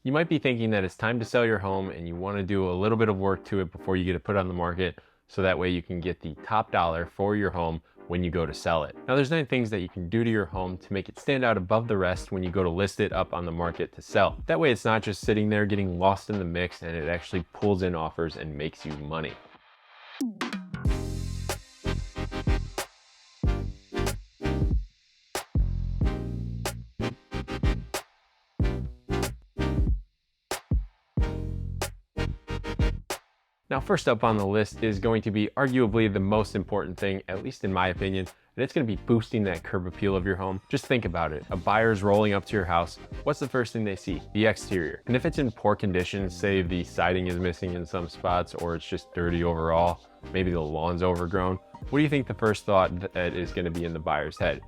You might be thinking that it's time to sell your home and you want to do a little bit of work to it before you get it put on the market, so that way you can get the top dollar for your home when you go to sell it. Now, there's 9 things that you can do to your home to make it stand out above the rest when you go to list it up on the market to sell. That way it's not just sitting there getting lost in the mix, and it actually pulls in offers and makes you money. Now, first up on the list is going to be arguably the most important thing, at least in my opinion, and it's going to be boosting that curb appeal of your home. Just think about it. A buyer's rolling up to your house. What's the first thing they see? The exterior. And if it's in poor condition, say the siding is missing in some spots, or it's just dirty overall, maybe the lawn's overgrown, what do you think the first thought that is going to be in the buyer's head?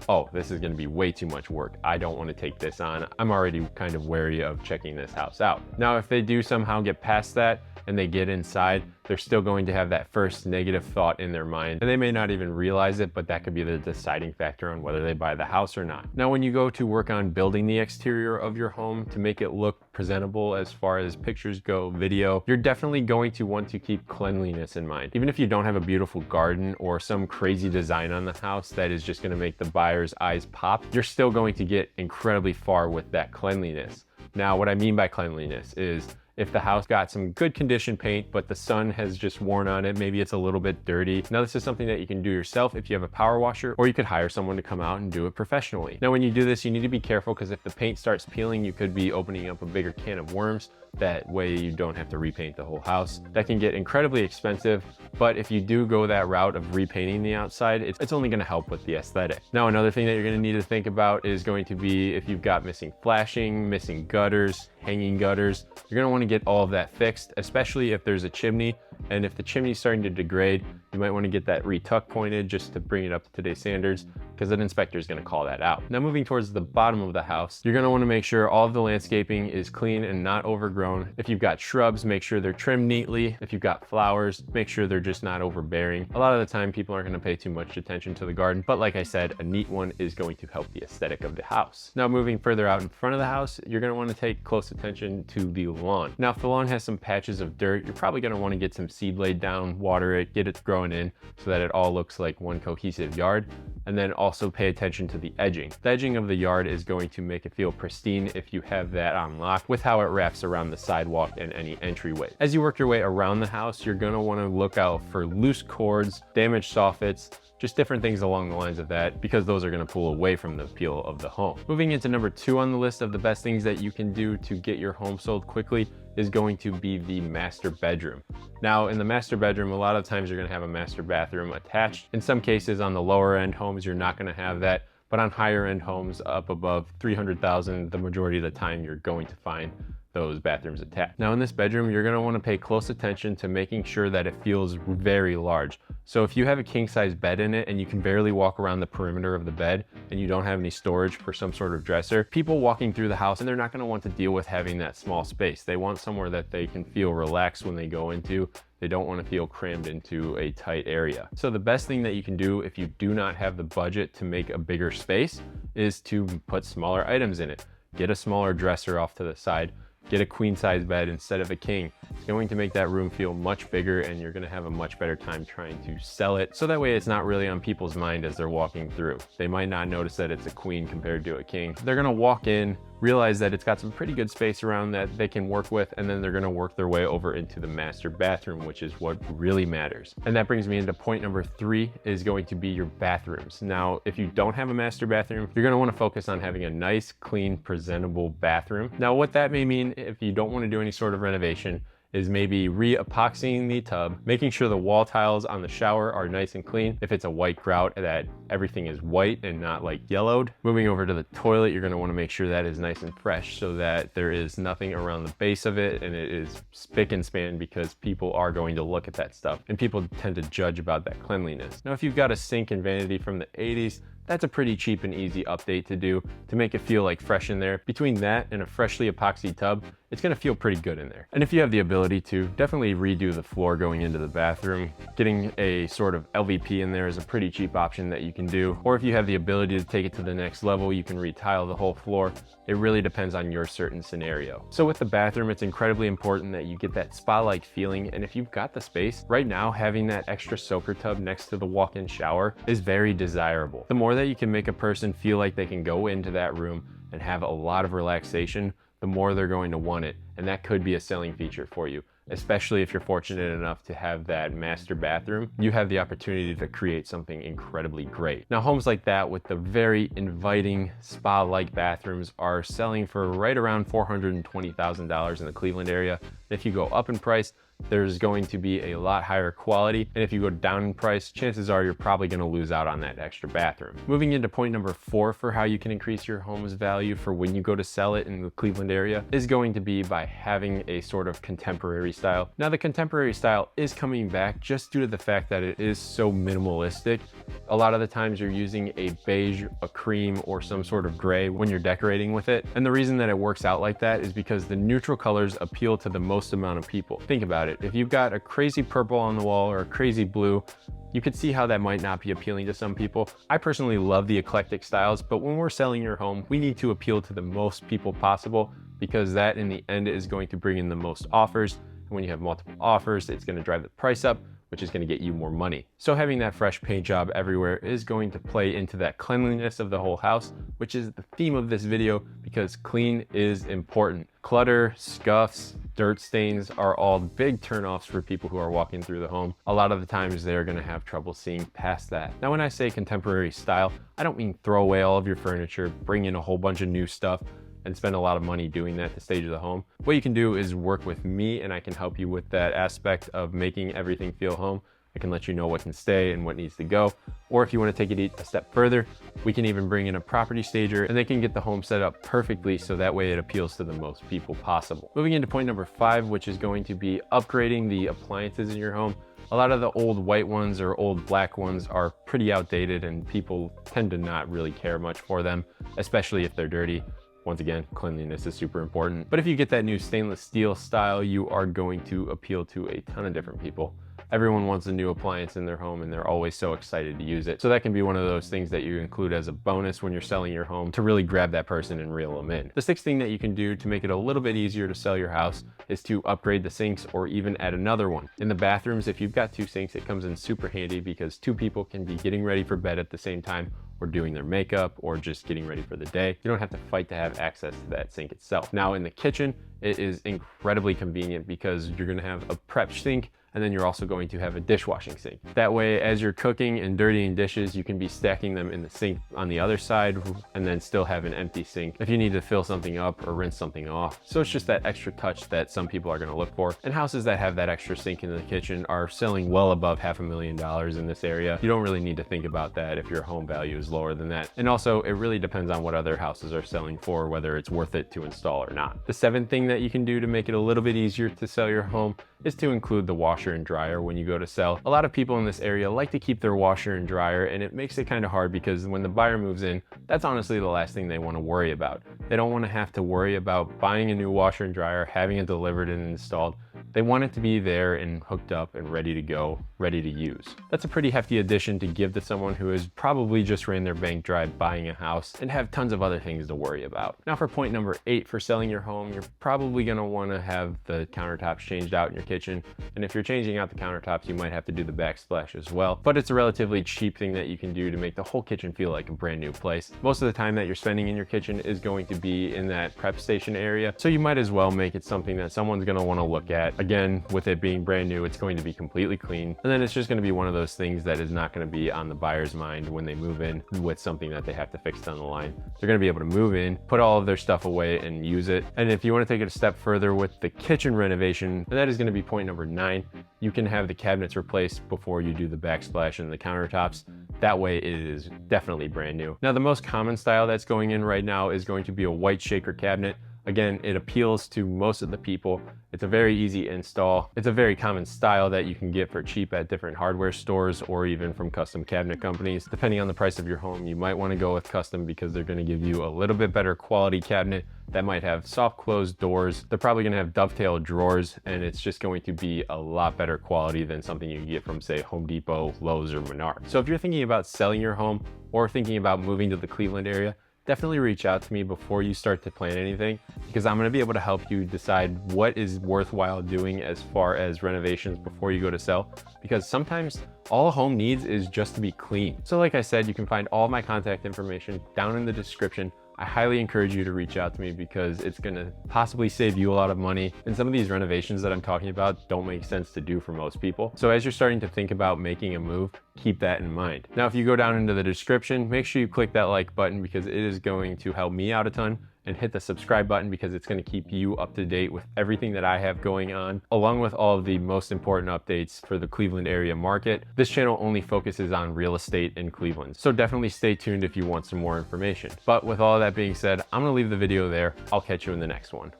Oh, this is going to be way too much work. I don't want to take this on. I'm already kind of wary of checking this house out. Now, if they do somehow get past that and they get inside, they're still going to have that first negative thought in their mind, and they may not even realize it, but that could be the deciding factor on whether they buy the house or not. Now, when you go to work on building the exterior of your home to make it look presentable as far as pictures go, video, you're definitely going to want to keep cleanliness in mind. Even if you don't have a beautiful garden or some crazy design on the house that is just going to make the buyer's eyes pop, you're still going to get incredibly far with that cleanliness. Now, what I mean by cleanliness is if the house got some good condition paint, but the sun has just worn on it, maybe it's a little bit dirty. Now, this is something that you can do yourself if you have a power washer, or you could hire someone to come out and do it professionally. Now, when you do this, you need to be careful, because if the paint starts peeling, you could be opening up a bigger can of worms. That way you don't have to repaint the whole house. That can get incredibly expensive, but if you do go that route of repainting the outside, it's only gonna help with the aesthetic. Now, another thing that you're gonna need to think about is going to be if you've got missing flashing, missing gutters, hanging gutters. You're gonna wanna get all of that fixed, especially if there's a chimney. And if the chimney's starting to degrade, you might want to get that retuck pointed just to bring it up to today's standards, because an inspector is going to call that out. Now, moving towards the bottom of the house, you're going to want to make sure all of the landscaping is clean and not overgrown. If you've got shrubs, make sure they're trimmed neatly. If you've got flowers, make sure they're just not overbearing. A lot of the time, people aren't going to pay too much attention to the garden, but like I said, a neat one is going to help the aesthetic of the house. Now, moving further out in front of the house, you're going to want to take close attention to the lawn. Now, if the lawn has some patches of dirt, you're probably going to want to get some seed laid down, water it, get it growing in so that it all looks like one cohesive yard. And then also pay attention to the edging. The edging of the yard is going to make it feel pristine if you have that on lock, with how it wraps around the sidewalk and any entryway. As you work your way around the house, you're going to want to look out for loose cords, damaged soffits, just different things along the lines of that, because those are going to pull away from the appeal of the home. Moving into number 2 on the list of the best things that you can do to get your home sold quickly is going to be the master bedroom. Now, in the master bedroom, a lot of times you're going to have a master bathroom attached. In some cases, on the lower end homes, you're not going to have that, but on higher end homes up above 300,000, the majority of the time you're going to find those bathrooms attached. Now, in this bedroom, you're going to want to pay close attention to making sure that it feels very large. So if you have a king size bed in it and you can barely walk around the perimeter of the bed and you don't have any storage for some sort of dresser, people walking through the house, and they're not going to want to deal with having that small space. They want somewhere that they can feel relaxed when they go into. They don't want to feel crammed into a tight area. So the best thing that you can do if you do not have the budget to make a bigger space is to put smaller items in it. Get a smaller dresser off to the side. Get a queen size bed instead of a king. It's going to make that room feel much bigger, and you're going to have a much better time trying to sell it. So that way it's not really on people's mind as they're walking through. They might not notice that it's a queen compared to a king. They're going to walk in, realize that it's got some pretty good space around that they can work with, and then they're going to work their way over into the master bathroom, which is what really matters. And that brings me into point number 3, is going to be your bathrooms. Now, if you don't have a master bathroom, you're going to want to focus on having a nice, clean, presentable bathroom. Now, what that may mean if you don't want to do any sort of renovation is maybe re-epoxying the tub, making sure the wall tiles on the shower are nice and clean. If it's a white grout, that everything is white and not like yellowed. Moving over to the toilet, you're gonna wanna make sure that is nice and fresh so that there is nothing around the base of it and it is spick and span, because people are going to look at that stuff and people tend to judge about that cleanliness. Now, if you've got a sink and vanity from the 80s, that's a pretty cheap and easy update to do to make it feel like fresh in there. Between that and a freshly epoxy tub, it's gonna feel pretty good in there. And if you have the ability to, definitely redo the floor going into the bathroom. Getting a sort of LVP in there is a pretty cheap option that you can do. Or if you have the ability to take it to the next level, you can retile the whole floor. It really depends on your certain scenario. So with the bathroom, it's incredibly important that you get that spa-like feeling. And if you've got the space, right now having that extra soaker tub next to the walk-in shower is very desirable. The more that you can make a person feel like they can go into that room and have a lot of relaxation, the more they're going to want it. And that could be a selling feature for you, especially if you're fortunate enough to have that master bathroom. You have the opportunity to create something incredibly great. Now, homes like that with the very inviting spa-like bathrooms are selling for right around $420,000 in the Cleveland area. And if you go up in price, there's going to be a lot higher quality. And if you go down in price, chances are you're probably going to lose out on that extra bathroom. Moving into point number 4 for how you can increase your home's value for when you go to sell it in the Cleveland area is going to be by having a sort of contemporary style. Now, the contemporary style is coming back just due to the fact that it is so minimalistic. A lot of the times you're using a beige, a cream, or some sort of gray when you're decorating with it. And the reason that it works out like that is because the neutral colors appeal to the most amount of people. Think about it. If you've got a crazy purple on the wall or a crazy blue, you could see how that might not be appealing to some people. I personally love the eclectic styles, but when we're selling your home, we need to appeal to the most people possible, because that in the end is going to bring in the most offers. And when you have multiple offers, it's going to drive the price up, which is going to get you more money. So having that fresh paint job everywhere is going to play into that cleanliness of the whole house, which is the theme of this video, because clean is important. Clutter, scuffs, dirt stains are all big turnoffs for people who are walking through the home. A lot of the times they're going to have trouble seeing past that. Now, when I say contemporary style, I don't mean throw away all of your furniture, bring in a whole bunch of new stuff, and spend a lot of money doing that to stage the home. What you can do is work with me, and I can help you with that aspect of making everything feel home. I can let you know what can stay and what needs to go. Or if you want to take it a step further, we can even bring in a property stager, and they can get the home set up perfectly so that way it appeals to the most people possible. Moving into point number 5, which is going to be upgrading the appliances in your home. A lot of the old white ones or old black ones are pretty outdated, and people tend to not really care much for them, especially if they're dirty. Once again, cleanliness is super important. But if you get that new stainless steel style, you are going to appeal to a ton of different people. Everyone wants a new appliance in their home, and they're always so excited to use it. So that can be one of those things that you include as a bonus when you're selling your home to really grab that person and reel them in. The 6th thing that you can do to make it a little bit easier to sell your house is to upgrade the sinks or even add another one. In the bathrooms, if you've got 2 sinks, it comes in super handy because 2 people can be getting ready for bed at the same time, or doing their makeup, or just getting ready for the day. You don't have to fight to have access to that sink itself. Now in the kitchen, it is incredibly convenient because you're gonna have a prep sink, and then you're also going to have a dishwashing sink. That way, as you're cooking and dirtying dishes, you can be stacking them in the sink on the other side and then still have an empty sink if you need to fill something up or rinse something off. So it's just that extra touch that some people are gonna look for. And houses that have that extra sink in the kitchen are selling well above $500,000 in this area. You don't really need to think about that if your home value is lower than that. And also, it really depends on what other houses are selling for, whether it's worth it to install or not. The 7th thing that you can do to make it a little bit easier to sell your home is to include the washer and dryer when you go to sell. A lot of people in this area like to keep their washer and dryer, and it makes it kind of hard because when the buyer moves in, that's honestly the last thing they want to worry about. They don't want to have to worry about buying a new washer and dryer, having it delivered and installed. They want it to be there and hooked up and ready to go, ready to use. That's a pretty hefty addition to give to someone who has probably just ran their bank dry buying a house and have tons of other things to worry about. Now for point number 8 for selling your home, you're probably going to want to have the countertops changed out in your kitchen. And if you're changing out the countertops, you might have to do the backsplash as well. But it's a relatively cheap thing that you can do to make the whole kitchen feel like a brand new place. Most of the time that you're spending in your kitchen is going to be in that prep station area. So you might as well make it something that someone's going to want to look at. Again, with it being brand new, it's going to be completely clean. And then it's just going to be one of those things that is not going to be on the buyer's mind when they move in with something that they have to fix down the line. They're going to be able to move in, put all of their stuff away and use it. And if you want to take it a step further with the kitchen renovation, that is going to be point number 9. You can have the cabinets replaced before you do the backsplash and the countertops. That way it is definitely brand new. Now the most common style that's going in right now is going to be a white shaker cabinet. Again, it appeals to most of the people. It's a very easy install. It's a very common style that you can get for cheap at different hardware stores or even from custom cabinet companies. Depending on the price of your home, you might want to go with custom because they're going to give you a little bit better quality cabinet that might have soft closed doors. They're probably going to have dovetail drawers, and it's just going to be a lot better quality than something you can get from, say, Home Depot, Lowe's, or Menards. So if you're thinking about selling your home or thinking about moving to the Cleveland area, definitely reach out to me before you start to plan anything, because I'm going to be able to help you decide what is worthwhile doing as far as renovations before you go to sell, because sometimes all a home needs is just to be clean. So like I said, you can find all my contact information down in the description. I highly encourage you to reach out to me because it's going to possibly save you a lot of money. And some of these renovations that I'm talking about don't make sense to do for most people. So as you're starting to think about making a move, keep that in mind. Now, if you go down into the description, make sure you click that like button because it is going to help me out a ton, and hit the subscribe button because it's going to keep you up to date with everything that I have going on, along with all of the most important updates for the Cleveland area market. This channel only focuses on real estate in Cleveland, so definitely stay tuned if you want some more information. But with all of that being said, I'm going to leave the video there. I'll catch you in the next one.